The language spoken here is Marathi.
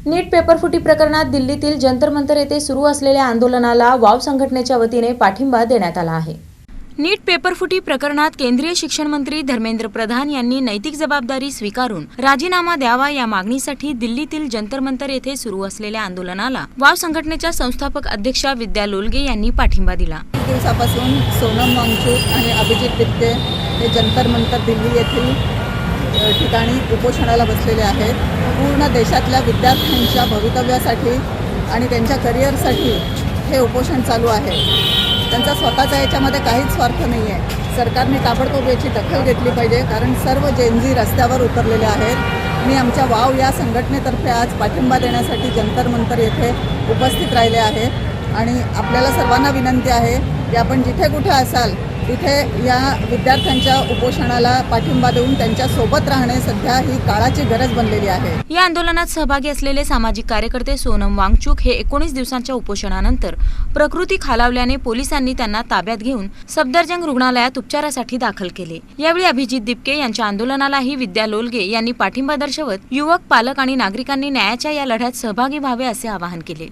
नीट पेपरफुटी प्रकरणात दिल्लीतील जंतर मंतर येथे सुरू असलेल्या आंदोलनाला वाव संघटनेच्या वतीने पाठिंबा देण्यात आला आहे। नीट पेपरफुटी प्रकरणात केंद्रीय शिक्षण मंत्री धर्मेंद्र प्रधान यांनी नैतिक जबाबदारी स्वीकारून राजीनामा द्यावा या मागणीसाठी दिल्लीतील जंतर मंतर येथे सुरू असलेल्या आंदोलनाला वाव संघटनेच्या संस्थापक अध्यक्षा विद्या लोलगे यांनी पाठिंबा दिला। दिवसापासून सोनम वांगचुक आणि अभिजित दिप्ते हे जंतर मंतर दिल्ली येथील ठिकाणी उपोषणाला बसलेले आहेत। पूर्ण देशातल्या विद्यार्थ्यांच्या भवितव्यासाठी आणि त्यांच्या करिअरसाठी हे उपोषण चालू आहे। त्यांचा स्वतःचा याच्यामध्ये काहीच स्वार्थ नाही आहे। सरकारने ताबडतोब याची दखल घेतली पाहिजे, कारण सर्व जेनझी रस्त्यावर उतरलेले आहेत। मी आमच्या वाव या संघटनेतर्फे आज पाठिंबा देण्यासाठी जंतर मंतर येथे उपस्थित राहिले आहे आणि आपल्याला सर्वांना विनंती आहे की आपण जिथे कुठे असाल तिथे या विद्यार्थ्यांच्या उपोषणाला पाठिंबा देऊन त्यांच्या सोबत राहणे सध्या ही काळाची गरज बनलेली आहे। या आंदोलनात सहभागी असलेले सामाजिक कार्यकर्ते सोनम वांगचुक हे 19 दिवसांच्या उपोषणानंतर प्रकृती खालावल्याने पोलिसांनी त्यांना ताब्यात घेऊन सफदरजंग रुग्णालयात उपचारासाठी दाखल केले। यावेळी अभिजित दिप्ते यांच्या आंदोलनालाही विद्या लोलगे यांनी पाठिंबा दर्शवत युवक, पालक आणि नागरिकांनी न्यायाच्या या लढ्यात सहभागी व्हावे असे आवाहन केले।